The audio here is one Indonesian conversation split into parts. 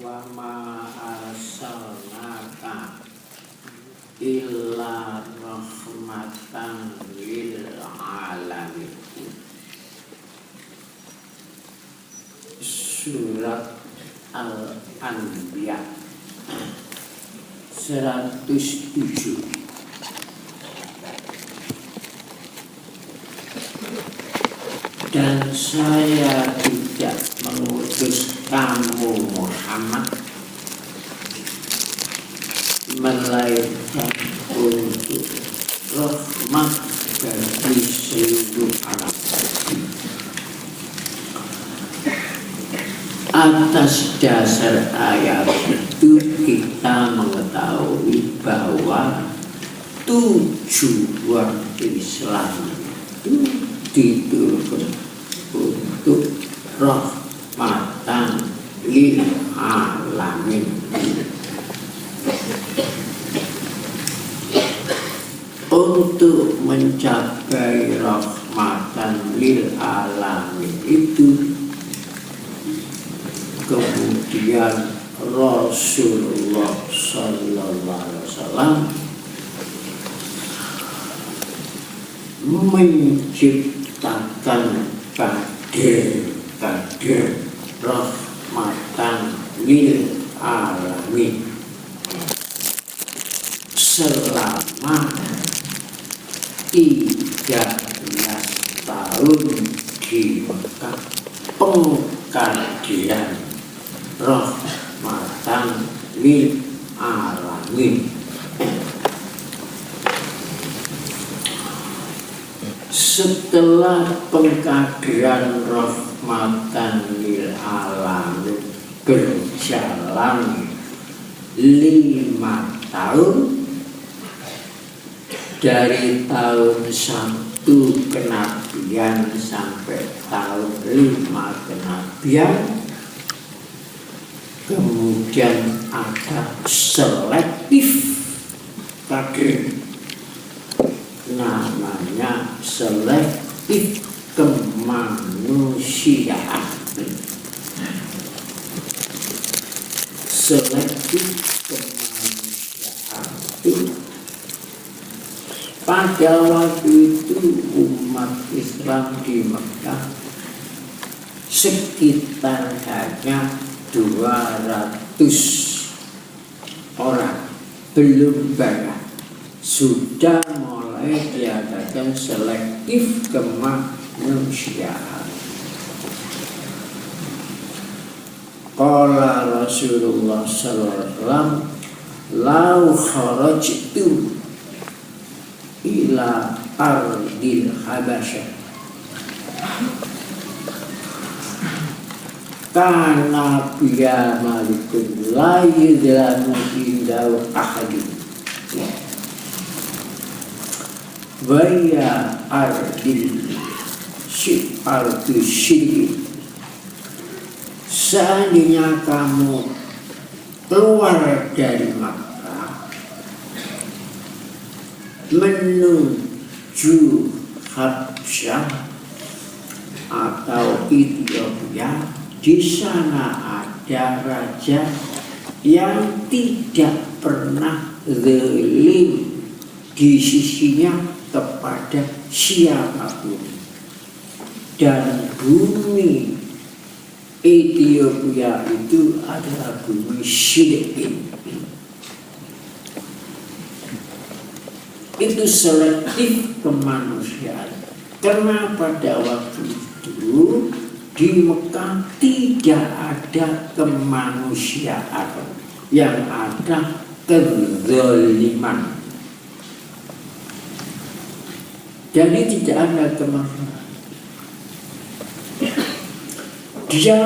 wa ma arsalnaka illa rahmatan lil alamin. Surat Al-Anbiya 107. Dan saya tidak mengutus kamu Muhammad melainkan untuk rahmat bagi seluruh alam. Atas dasar ayat itu kita mengetahui bahwa tujuan Islam itu diturunkan untuk rahmatan lil alamin. Untuk mencapai rahmatan lil alamin itu kemudian Rasulullah Sallallahu Alaihi Wasallam menciptakan kader rahmatan lil alamin selama 13 tahun di Mekah, pengkaderan rahmatan lil alamin. Setelah pengkaderan rahmatan lil alamin berjalan 5 tahun, dari tahun 1 kenabian sampai tahun 5 kenabian, kemudian ada selektif kader, namanya selektif kemanusiaan. Selektif kemanusiaan itu pada waktu itu umat Islam di Mekah sekitar hanya 200 orang, belum banyak. Sudah mulai diadakan selektif kemanusiaan. Qala Rasulullah sallallahu alaihi wasallam, "Lau kharajtu ila ardil Habasyah kana biya malikun la yudlamu indahu ahadun wa ya ardil syirki." Seandainya kamu keluar dari Makkah menuju Habsyah atau Ethiopia, di sana ada raja yang tidak pernah zalim di sisinya kepada siapapun, dan bumi Ethiopia itu adalah bumi syirik. Itu selektif kemanusiaan. Karena pada waktu itu di Mekah tidak ada kemanusiaan, yang ada kezaliman. Jadi tidak ada kemanusiaan. Dia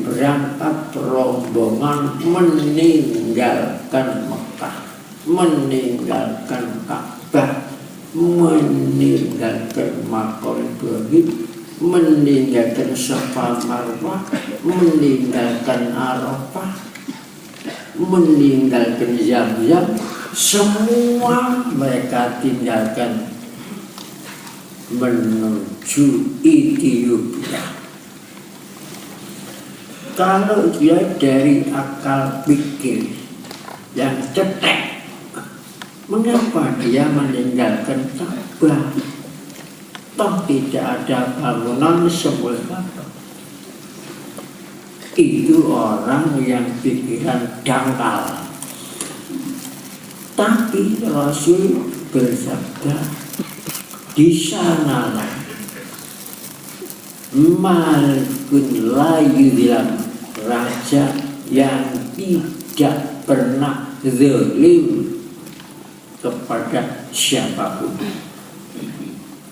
berangkat rombongan meninggalkan Mekah, meninggalkan Ka'bah, meninggalkan Maqam Ibrahim, meninggalkan Safa Marwah, meninggalkan Arafah, meninggalkan Zamzam. Semua mereka tinggalkan menuju Ethiopia. Kalau dia dari akal pikir yang cetek, mengapa dia meninggalkan Ka'bah? Toh tidak ada bangunan sebuah Ka'bah. Itu orang yang pikiran dangkal. Tapi Rasul bersabda, di sanalah Malikun layu bilang, raja yang tidak pernah zalim kepada siapapun.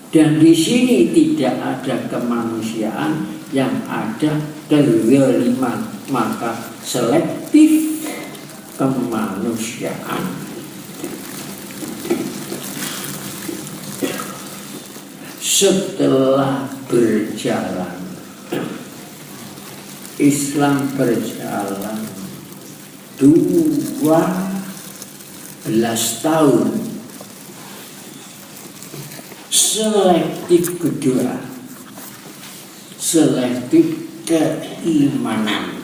Dan di sini tidak ada kemanusiaan, yang ada kezaliman, maka selektif kemanusiaan. Setelah berjalan, Islam berjalan 12 tahun. Selektif kedua, selektif keimanan,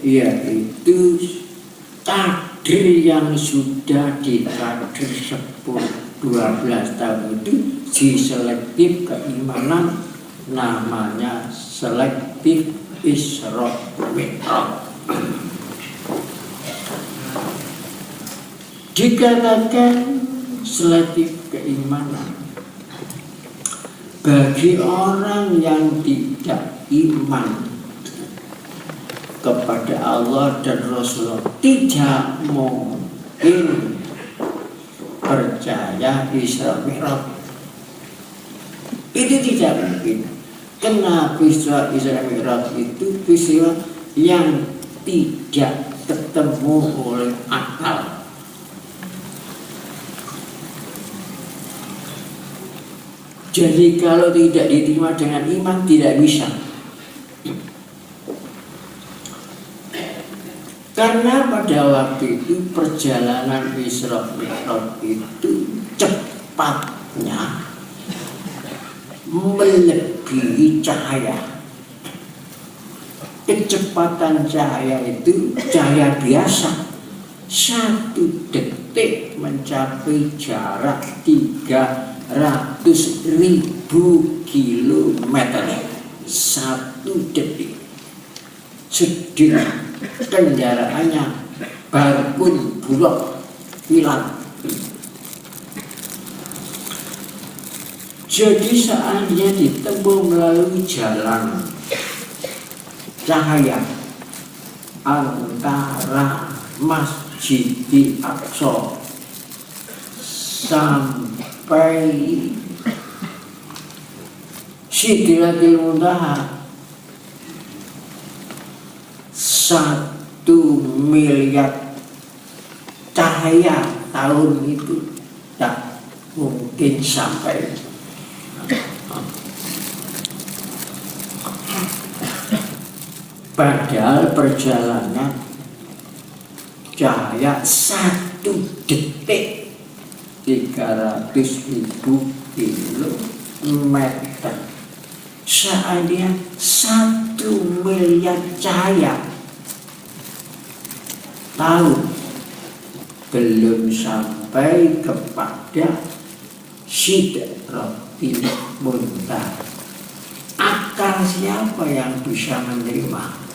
yaitu takdir yang sudah dikadir 12 tahun itu diselektif keimanan, namanya selektif Isra Mi'raj. Dikatakan selektif keimanan bagi orang yang tidak iman kepada Allah dan Rasulullah, tidak mungkin percaya Isra Mi'raj. Itu tidak mungkin. Kenapa Isra Mi'raj itu peristiwa yang tidak ketemu oleh akal. Jadi kalau tidak diterima dengan iman, tidak bisa. Karena pada waktu itu perjalanan Isra Mi'raj itu cepatnya melebihi cahaya. Kecepatan cahaya itu cahaya biasa. 1 detik mencapai jarak 300.000 kilometer. 1 detik. Sedih kendaraannya barbun bulog hilang. Jadi seandainya ditempuh melalui jalan cahaya antara Masjidil Aqsa sampai Sidratil Muntaha 1 miliar cahaya tahun itu tak mungkin sampai. Padahal perjalanan cahaya 1 detik 300.000 kilometer. Seandainya 1 miliar cahaya tahun belum sampai kepada Sidratil Muntaha, akal siapa yang bisa menerima?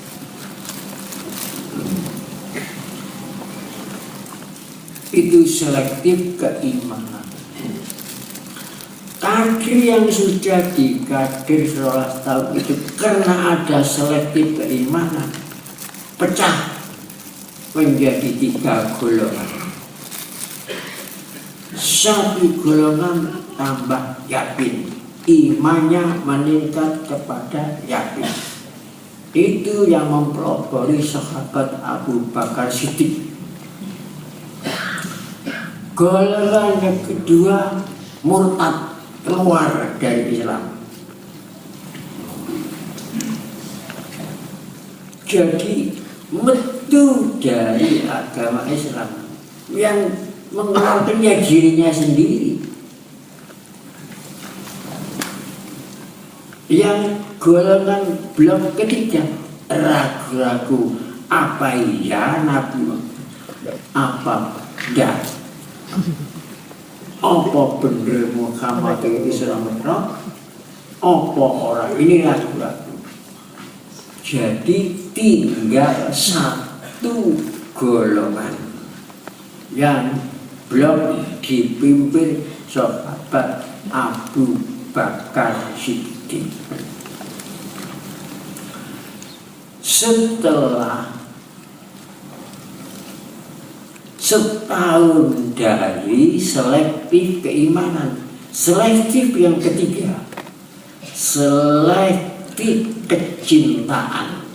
Itu selektif keimanan. Takdir yang sudah dikadir 11 tahun itu karena ada selektif keimanan, pecah menjadi 3 golongan. 1 golongan tambah yakin, imannya meningkat kepada yakin. Itu yang mempelopori sahabat Abu Bakar Siddiq. Golongan yang kedua murtad, keluar dari Islam. Jadi metu dari agama Islam, yang mengeluarkannya dirinya sendiri. Yang golongan blok ketiga ragu-ragu apa iya Nabi apa enggak, apa bener Muhammad Isra Mi'raj, apa orang, ini ragu-ragu. Jadi tinggal satu golongan yang belum dipimpin sahabat Abu Bakar Siddiq. Setelah setahun dari selektif keimanan, selektif yang ketiga, selektif kecintaan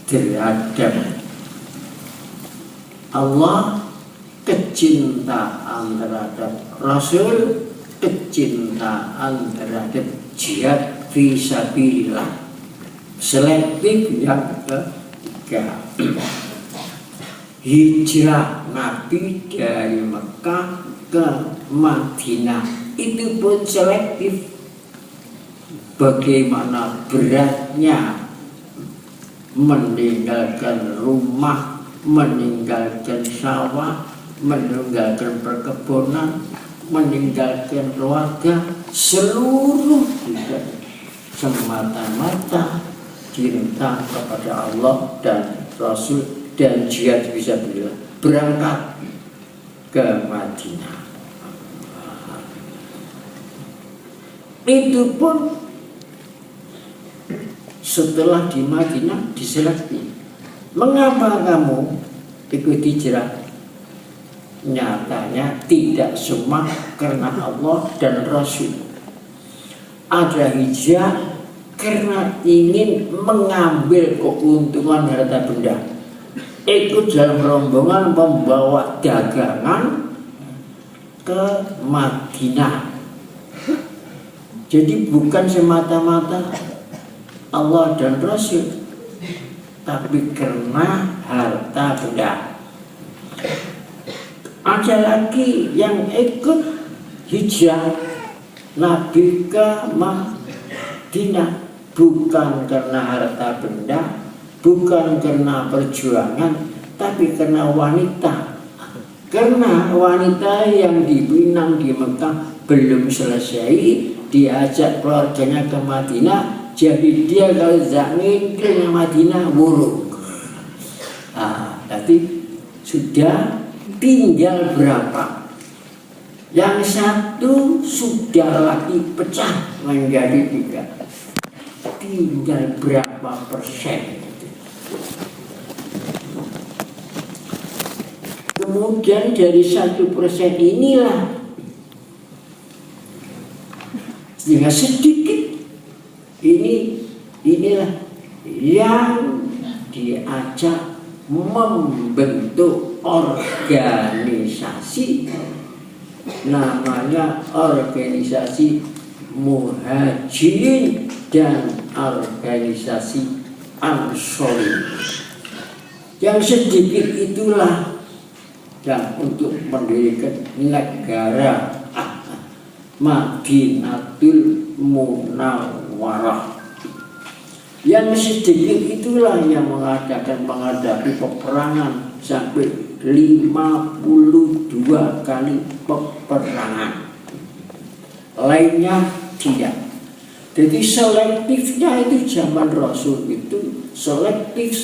terhadap Allah, kecintaan terhadap Rasul, kecintaan terhadap jihad fisabilillah. Selektif yang ketiga, hijrah Nabi dari Mekah ke Madinah itu pun selektif. Bagaimana beratnya meninggalkan rumah, meninggalkan sawah, meninggalkan perkebunan, meninggalkan keluarga, seluruh hidup semata-mata cinta kepada Allah dan Rasul dan jihad fisabilillah, berangkat ke Madinah. Itu pun setelah di Madinah diseleksi. Mengapa kamu ikut hijrah? Nyatanya tidak semua karena Allah dan Rasul. Ada hijrah karena ingin mengambil keuntungan harta benda. Ikut dalam rombongan membawa dagangan ke Madinah. Jadi bukan semata-mata Allah dan Rasul, tapi karena harta benda. Ada lagi yang ikut hijrah Nabi ke Madinah bukan karena harta benda, bukan karena perjuangan, tapi karena wanita. Karena wanita yang dipinang di Mekah belum selesai, diajak keluarganya ke Madinah, jadi dia kalau zangin ke Madinah buruk. Berarti sudah tinggal berapa? Yang satu sudah lagi pecah menjadi 3. Tinggal berapa persen? Kemudian dari 1% inilah sehingga sedikit inilah yang diajak membentuk organisasi, namanya organisasi Muhajirin dan organisasi Ansori. Yang sedikit itulah dan untuk mendirikan negara Madinatul Munawwarah. Yang sedikit itulah yang menghadapi peperangan sampai 52 kali peperangan. Lainnya tidak. Jadi selektifnya itu zaman Rasul itu selektif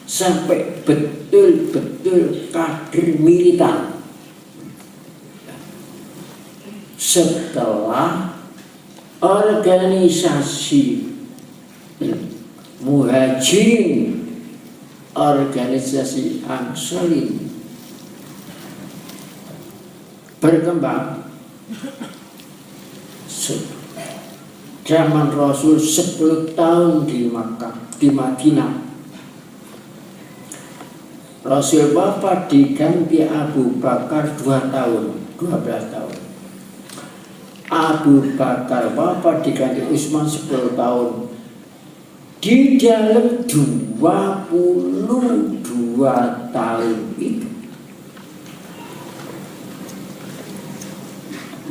sampai betul-betul kader militer. Setelah organisasi Muhajirin, organisasi Ansori berkembang, zaman Rasul 10 tahun di Makkah, di Madinah. Rasul wafat diganti Abu Bakar 2 tahun, 12 tahun. Abu Bakar wafat diganti Utsman 10 tahun. Di dalam 22 tahun itu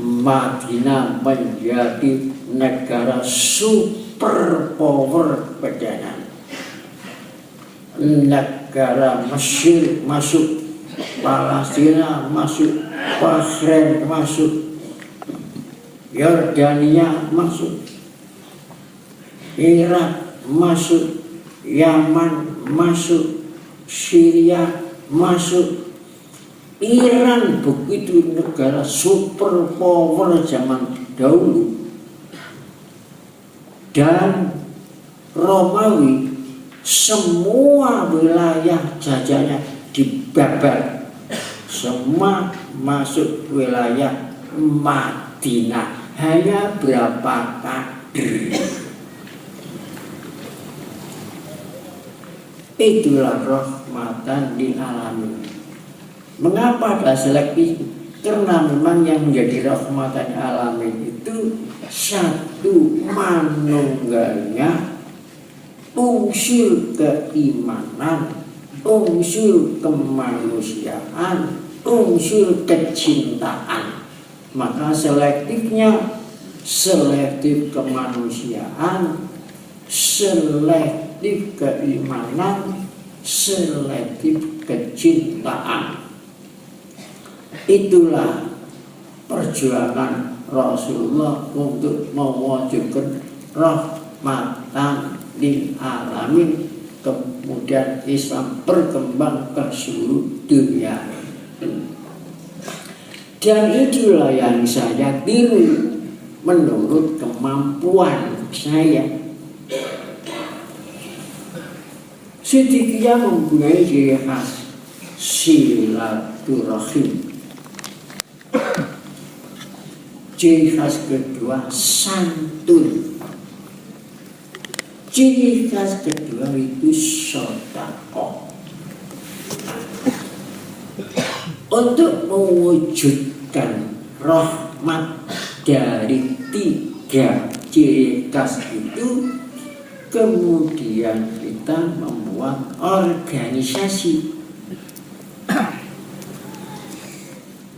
Madinah menjadi negara suci super power perdana. Negara Mesir masuk, Palestina masuk, Bahrain masuk, Yordania masuk, Irak masuk, Yaman masuk, Syria masuk, Iran begitu negara super power zaman dahulu, dan Romawi semua wilayah jajahnya dibabat, semua masuk wilayah Madinah, hanya berapa kader. Itulah rahmatan lil alamin. Mengapa ada selektif? Karena memang yang menjadi rahmatan alamin itu satu manunggalnya unsur keimanan, unsur kemanusiaan, unsur kecintaan. Maka selektifnya selektif kemanusiaan, selektif keimanan, selektif kecintaan. Itulah perjuangan Rasulullah untuk mewujudkan rahmatan lil alamin, kemudian Islam berkembang ke seluruh dunia. Dan itulah yang saya tiru menurut kemampuan saya. Siddiqiyah mempunyai ciri khas silaturahim. Ciri khas kedua santun. Ciri khas kedua itu sedekah. Untuk mewujudkan rahmat dari tiga ciri khas itu, kemudian kita membuat organisasi.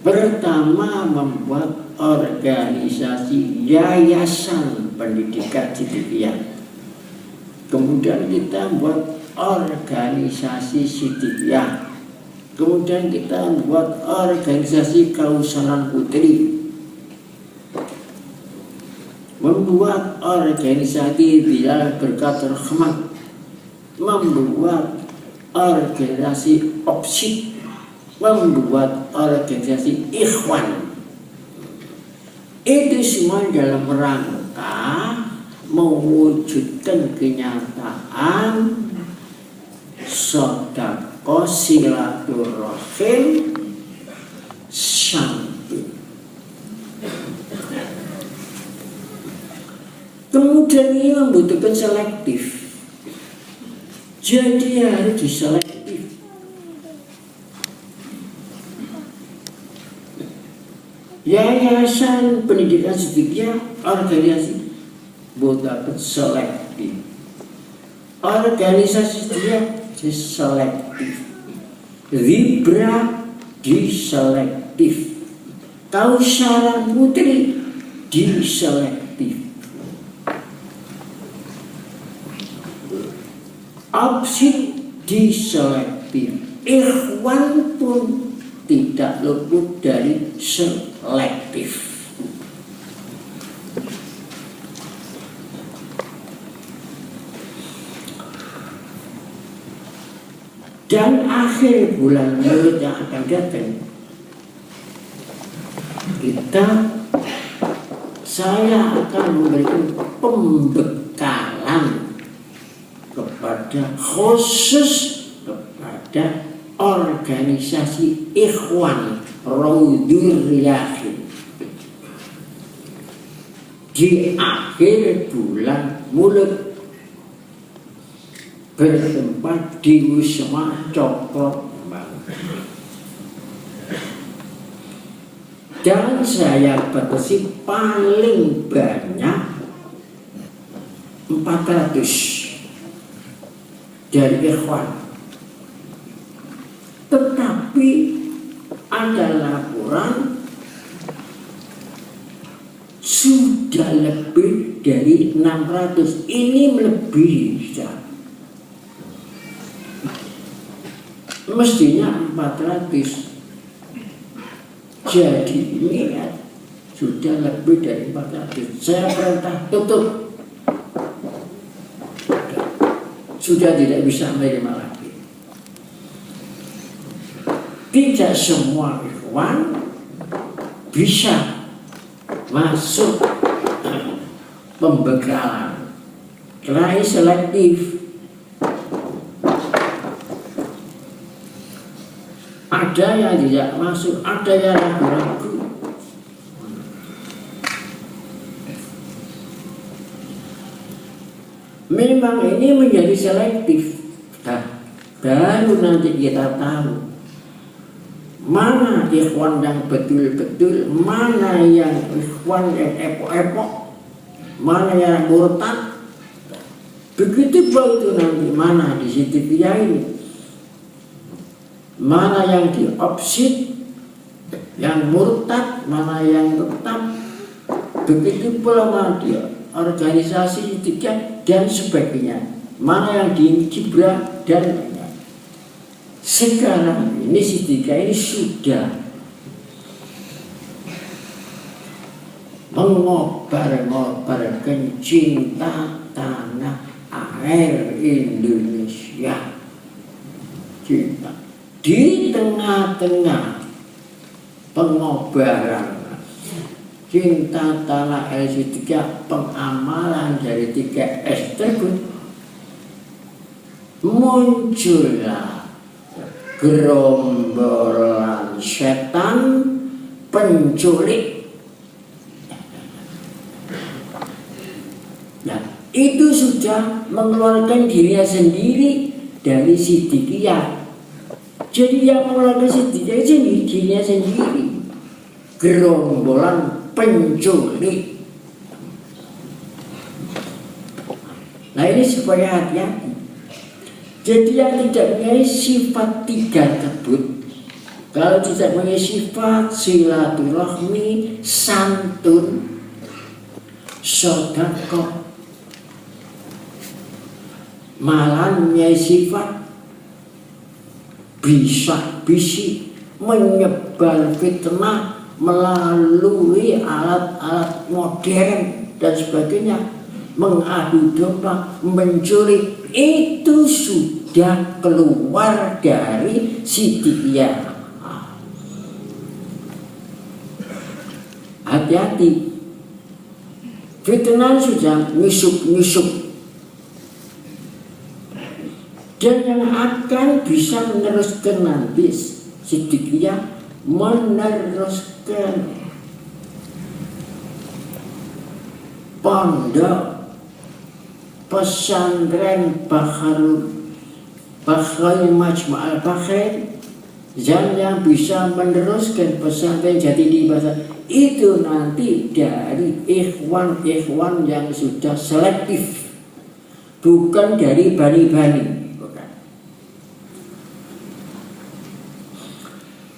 Pertama, membuat organisasi Yayasan Pendidikan Siddiqiyah. Kemudian kita buat organisasi Siddiqiyah. Kemudian kita buat organisasi Kausaran Putri. Membuat organisasi Bilal Berkat Rahmat. Membuat organisasi Opsik. Membuat organisasi Ikhwan. Itu semua dalam rangka mewujudkan kenyataan sedekah silaturahim santun. Kemudian ini membutuhkan selektif. Jadi harus diselektif. Yayasan Pendidikan Siddiqiyah organisasi butuh selektif. Organisasi dia diselektif. Libra diselektif. Kausaran Putri diselektif. Opsi diselektif. Ikhwan pun tidak luput dari selektif. Dan akhir bulan Maret yang akan datang, saya akan memberikan pembekalan kepada khusus kepada organisasi Ikhwan Raudhur Yakin di akhir bulan Maret, bertempat di Wisma Cokro-Bambu. Dan saya batasi paling banyak 400 dari Ikhwan. Tetapi ada laporan sudah sudah lebih dari 600. Ini melebihi sudah. Mestinya 400. Jadi ini sudah lebih dari 400. Saya perintah tutup. Sudah tidak bisa menerima lagi. Tidak semua ikhwan bisa masuk pembekalan. Karena selektif. Ada yang tidak masuk, ada yang ragu-ragu. Memang ini menjadi selektif. Nah, baru nanti kita tahu mana ikhwan yang betul-betul, mana yang ikhwan yang epok-epok, mana yang murtad. Begitu baru nanti mana di situ ini, mana yang diopsit, yang murtad, mana yang tetap. Begitu pula dia organisasi tiga dan sebagainya, mana yang dicibra dan lainnya. Sekarang ini si tiga ini sudah mengobar-ngobarkan cinta tanah air Indonesia. Cinta di tengah-tengah pengobaran cinta tanah air tiga, pengamalan dari 3S tersebut, muncullah gerombolan setan penculik. Nah, itu sudah mengeluarkan dirinya sendiri dari Siddiqiyah. Jadi yang mengeluarkan Siddiqiyah sendiri, dirinya sendiri. Gerombolan penculik. Nah, ini supaya hati-hati. Jadi yang tidak mempunyai sifat tiga tersebut, kalau tidak mempunyai sifat silaturahmi, santun, sedekah, malah mempunyai sifat bisik-bisik, menyebar fitnah melalui alat-alat modern dan sebagainya, mengadu domba, menculik, itu sudah keluar dari Siddiqiyah. Hati-hati, fitnah sudah nyusup-nyusup, dan yang akan bisa meneruskan nanti Siddiqiyah, meneruskan pondok pesantren Baharul Majma'al Bakhair, dan yang bisa meneruskan pesantren Jati Diri itu nanti dari ikhwan-ikhwan yang sudah selektif, bukan dari bani-bani.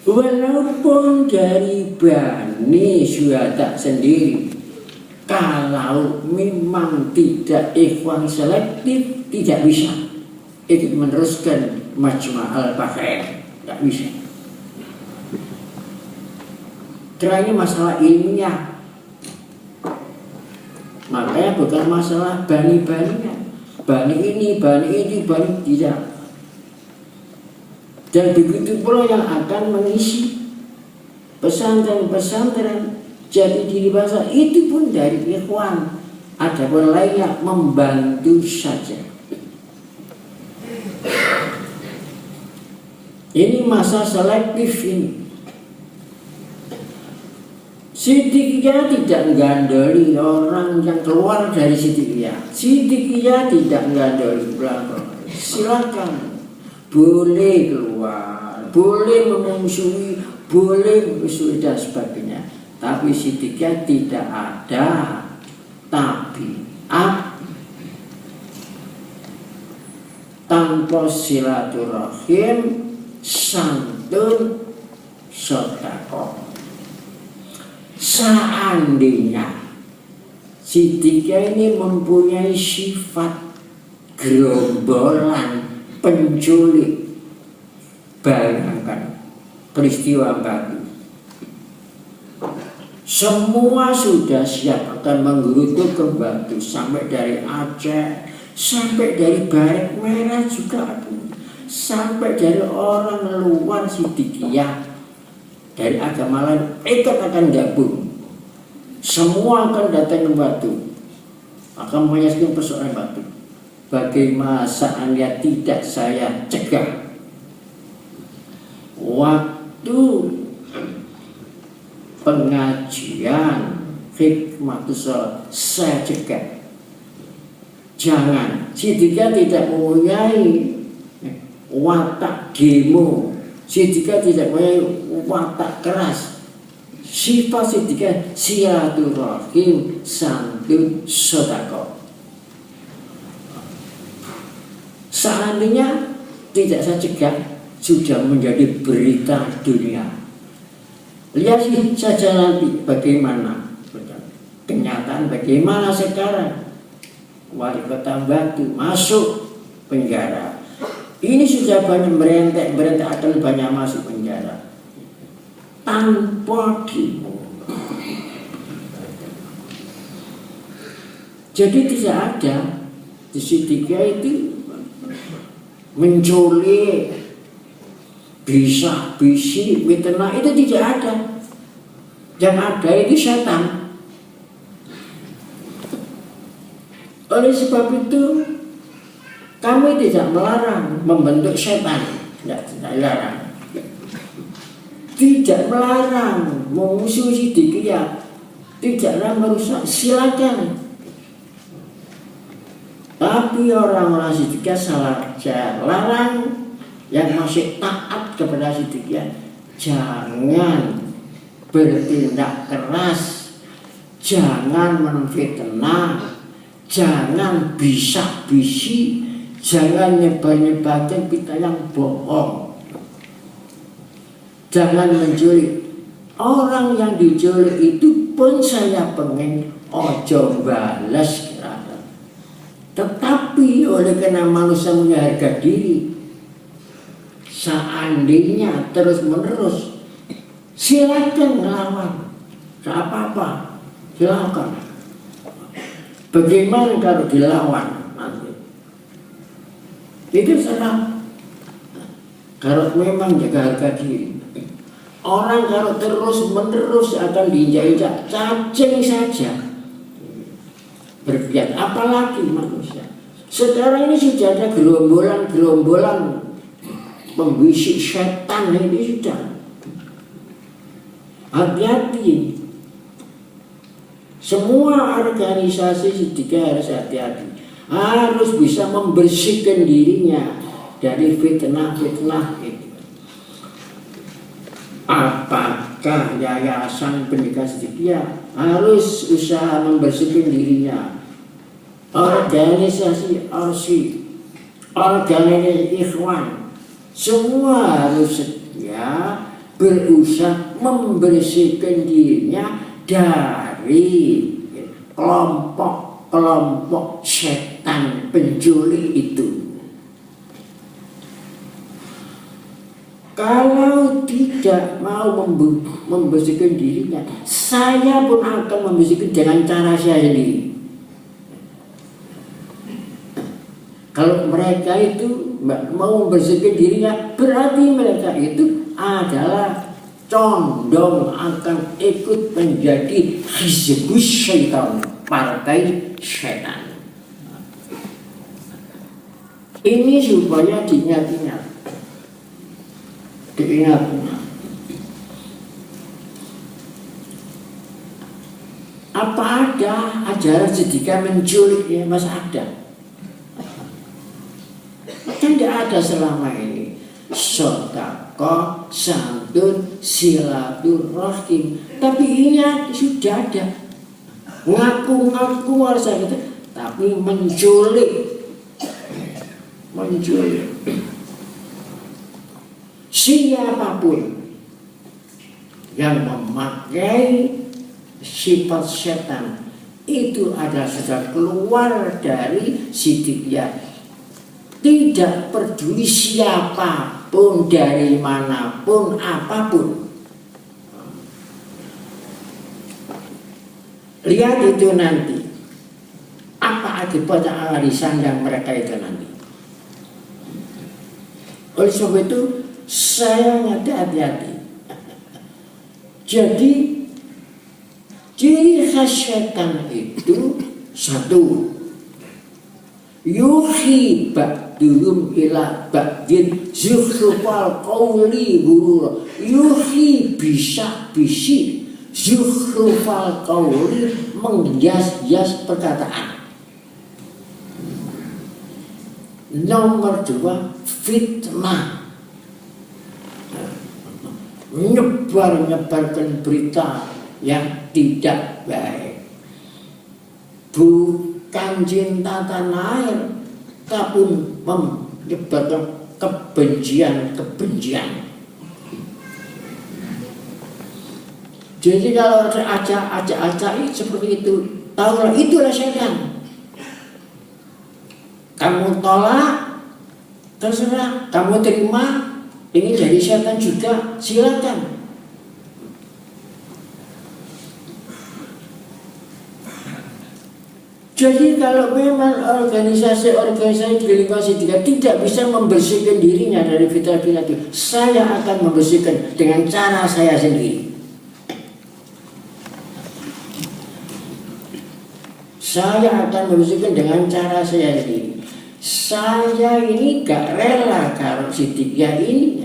Walaupun dari Bani Syuhada sendiri, kalau memang tidak ikhwan selektif, tidak bisa ikut meneruskan Majma'al Bakhair, tidak bisa. Karena ini masalah ilmiah, makanya bukan masalah bani-baninya, bani ini, bani itu, bani tidak. Dan begitu pula yang akan mengisi pesantren-pesantren Jati Diri Bahasa itu pun dari ikhwan. Ada pun lainnya membantu saja. Ini masa selektif ini. Siddiqiyah tidak menggandoli orang yang keluar dari Siddiqiyah. Siddiqiyah tidak menggandoli belakang. Silakan, boleh keluar, boleh memusuhi, dan sebagainya. Tapi Siddiqiyah tidak ada tabiat tanpa silaturahim, santun, sedekah. Seandainya Siddiqiyah ini mempunyai sifat gerombolan penculik. Bayangkan peristiwa Batu. Semua sudah siap akan menggerutu ke Batu, sampai dari Aceh, sampai dari Baret Merah juga ada, sampai dari orang luar Siddiqiyah, dari agama lain ikut akan gabung. Semua akan datang ke Batu, akan menyelesaikan persoalan Batu. Bagaimana saatnya tidak saya cegah? Waktu pengajian hikmatus shalah saya cegah. Jangan. Siddiqiyah tidak mempunyai watak demo. Siddiqiyah tidak mempunyai watak keras. Sifat Siddiqiyah silaturahim, santun, sedekah. Seandainya tidak saya cegah, sudah menjadi berita dunia. Lihat saja nanti bagaimana kenyataan, bagaimana sekarang wali kota Batu masuk penjara. Ini sudah banyak berentek akan banyak masuk penjara tanpa demo. Jadi tidak ada di Siddiqiyah itu menculik, bisa-bisi, fitnah, itu tidak ada. Yang ada itu setan. Oleh sebab itu kami tidak melarang membentuk setan, tidak dilarang. Tidak melarang memusuhi Siddiqiyah, tidaklah merusak, silakan. Tapi orang-orang Siddiqiyah salah larang. Yang masih taat kepada Siddiqiyah, jangan bertindak keras, jangan menfitnah, jangan bisa-bisi, jangan nyebar-nyebarkan berita yang bohong, jangan menculik. Orang yang diculik itu pun saya pengen ojo balas kira-kira. Tetapi oleh karena manusia punya harga diri, seandainya terus-menerus, silakan melawan, tidak apa-apa, silakan. Bagaimana kalau dilawan nanti? Itu salah. Kalau memang jaga harga diri, orang kalau terus-menerus akan diinjak-injak, cacing saja. Berpihak, apalagi manusia. Sekarang ini sudah ada gerombolan pembisik setan, ini sudah. Hati-hati. Semua organisasi Siddiqiyah harus hati-hati. Harus bisa membersihkan dirinya dari fitnah-fitnah itu. Apakah yayasan pendidikan Siddiqiyah harus usaha membersihkan dirinya? Organisasi OSI, organisasi Ikhwan, semua harus berusaha membersihkan dirinya dari kelompok-kelompok setan penculik itu. Kalau tidak mau membersihkan dirinya, saya pun akan membersihkan dengan cara saya sendiri. Kalau mereka itu mau membersihkan dirinya, berarti mereka itu adalah condong akan ikut menjadi hizbus syaitan, partai setan. Ini supaya diingat-ingat. Apa ada ajaran Siddiqiyah menculik ya? Masa ada? Kan tidak ada selama ini. Sedekah, santun, silaturahim. Tapi ini sudah ada. Ngaku-ngaku harus ada, tapi menculik. Siapapun yang memakai sifat setan itu adalah sudah keluar dari Siddiqiyah. Tidak peduli siapapun, dari manapun, apapun. Lihat itu nanti, apa akibat arisan yang mereka itu nanti. Oleh sebab itu saya hati-hati. Jadi ciri khas setan itu satu, yuhi ba'dhum ila ba'din zukhrufal qawli ghurura. Yuhi bisa bisi, zukhrufal qawli menghias-hias perkataan. Nomor dua, fitnah. Menyebarkan berita yang tidak baik. Bukan cinta tanah air, tapi menyebarkan kebencian. Jadi kalau ada acak-acak seperti itu, tahulah itulah setan. Kamu tolak, terserah. Kamu terima, ingin jadi setan juga, silakan. Jadi kalau memang organisasi di lingkungan Siddiqiyah tidak bisa membersihkan dirinya dari fitnah-fitnah itu, saya akan membersihkan dengan cara saya sendiri. Saya akan membersihkan dengan cara saya sendiri. Saya ini gak rela kalau Siddiqiyah ini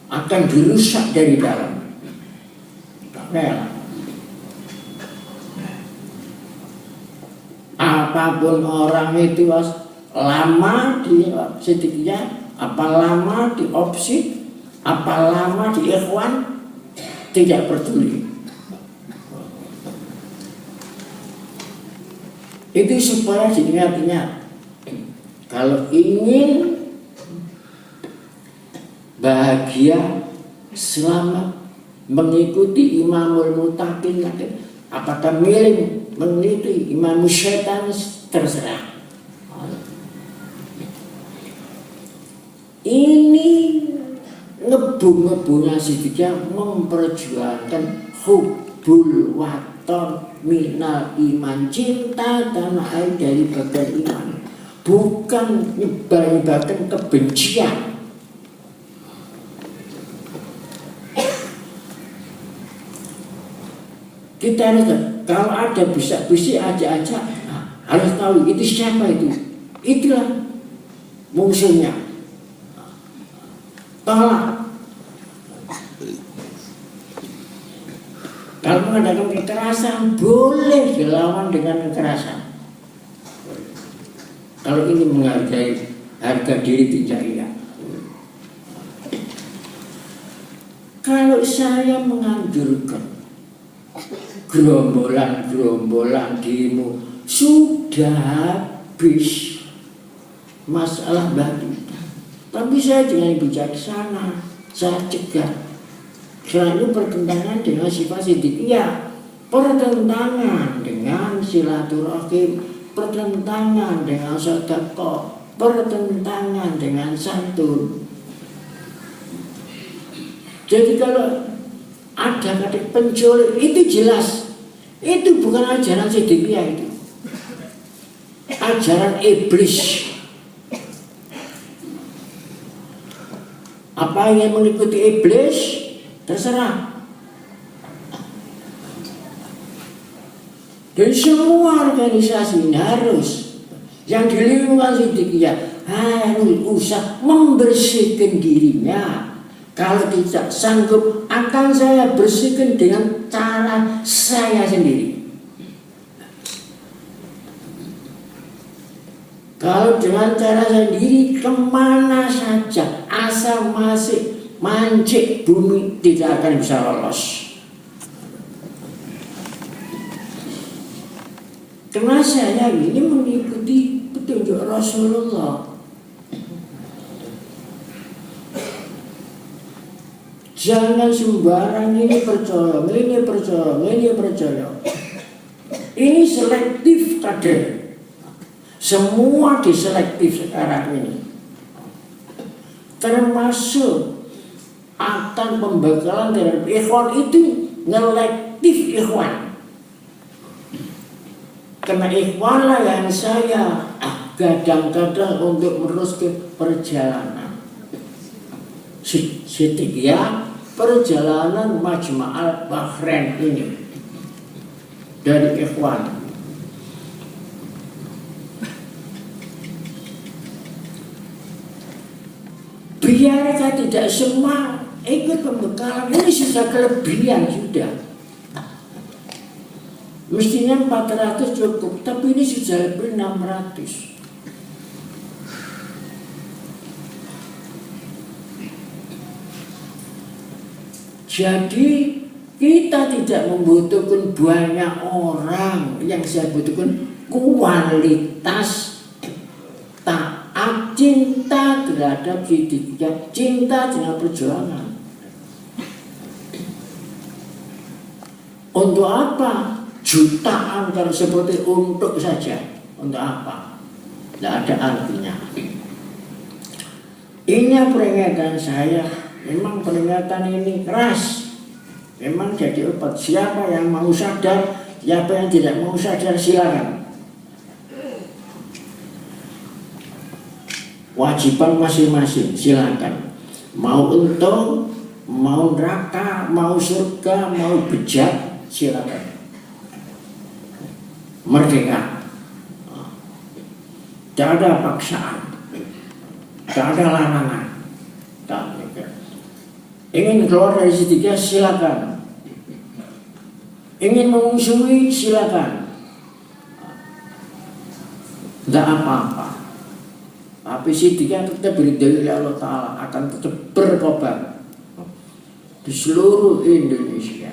akan dirusak dari dalam. Gak rela. Apapun orang itu lama di Siddiqiyah, apa lama di Opsi, apa lama di Ikhwan, tidak peduli. Itu supaya diingat-ingat. Kalau ingin bahagia, selamat, mengikuti Imamul Muttaqin, apakah milih mengikuti Imam Syaitan, terserah. Ini ngebu-ngebunya Siddiqiyah memperjuangkan hubbul waton minal iman, cinta tanah air dari bagian iman, bukan nyebar-nyebarkan kebencian. Kita harus, kalau ada bisik-bisik aja, harus tahu itu siapa itu. Itulah musuhnya. Tolak. Kalau mengadakan kekerasan, boleh dilawan dengan kekerasan. Kalau ini menghargai harga diri, tidak iya. Kalau saya menganjurkan gerombolan demo, sudah habis masalah batu. Tapi saya dengan bijaksana, saya cegah. Selalu bertentangan dengan sifat Siddiqiyah, pertentangan dengan silaturahim, pertentangan dengan sedekah, pertentangan dengan santun. Jadi kalau ada kata penculik, itu jelas, itu bukan ajaran Siddiqiyah, itu ajaran iblis. Apa yang mengikuti iblis, terserah. Dan semua organisasi ini harus, yang di lingkungan Siddiqiyah harus usah membersihkan dirinya. Kalau tidak sanggup, akan saya bersihkan dengan cara saya sendiri. Kalau dengan cara sendiri, kemana saja, asal masih mancik bumi, tidak akan bisa lolos. Karena saya ini mengikuti petunjuk Rasulullah. Jangan sembarang ini percaya. Ini selektif kader. Semua diselektif sekarang ini. Termasuk akan pembekalan terhadap ikhwan itu ngelektif ikhwan. Karena ikhwan lah yang saya kadang-kadang untuk meneruskan perjalanan. Sedikit perjalanan Majma'al Bahrain ini dari ikhwan. Biarkan tidak semua ikut pembekalan, ini sudah kelebihan sudah. Mestinya 400 cukup, tapi ini sudah lebih 600. Jadi kita tidak membutuhkan banyak orang, yang saya butuhkan kualitas taat, cinta terhadap hidupnya, cinta dengan perjuangan. Untuk apa? Jutaan kalau seperti untuk saja. Untuk apa? Tidak ada artinya. Ini peringatan saya. Memang peringatan ini keras. Memang jadi obat. Siapa yang mau sadar, siapa yang tidak mau sadar, silakan. Wajiban masing-masing, silakan. Mau untung, mau neraka, mau surga, mau bejat, silakan. Merdeka. Tidak ada paksaan, tidak ada larangan. Ingin keluar dari segitiga, silakan. Ingin mengungsi, silakan. Tidak apa-apa. Tapi segitiga tetap berdiri Allah Ta'ala akan tetap berkobar di seluruh Indonesia.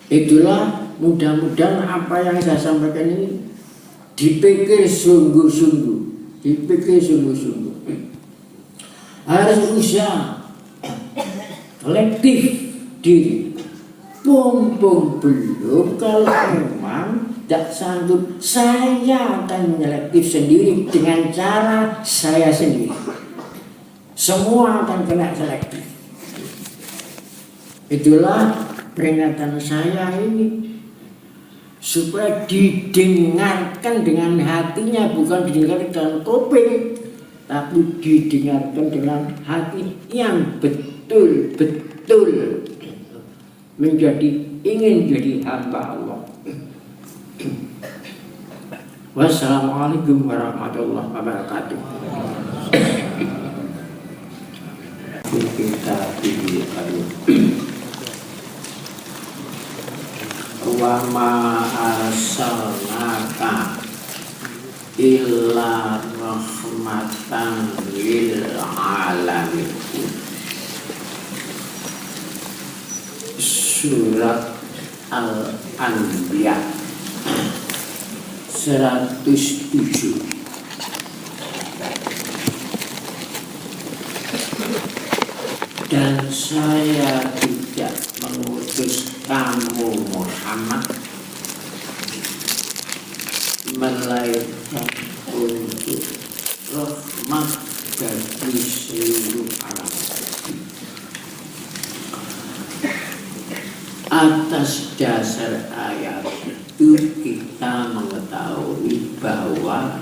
Itulah mudah-mudahan apa yang saya sampaikan ini dipikir sungguh-sungguh, harus usaha kolektif diri. Mumpung belum, kalau memang tidak sanggup, saya akan menyelektif sendiri dengan cara saya sendiri. Semua akan kena selektif. Itulah peringatan saya ini, supaya didengarkan dengan hatinya, bukan didengarkan dengan kuping, tapi didengarkan dengan hati yang betul-betul ingin jadi hamba Allah. Wassalamualaikum warahmatullahi wabarakatuh. Kita pilih wa ma arsalnaka illa rahmatan lil alamin. Surat Al-Anbiya 107. Dan saya tidak mengutus kamu Muhammad melainkan untuk rahmat bagi seluruh alam. Atas dasar ayat itu kita mengetahui bahwa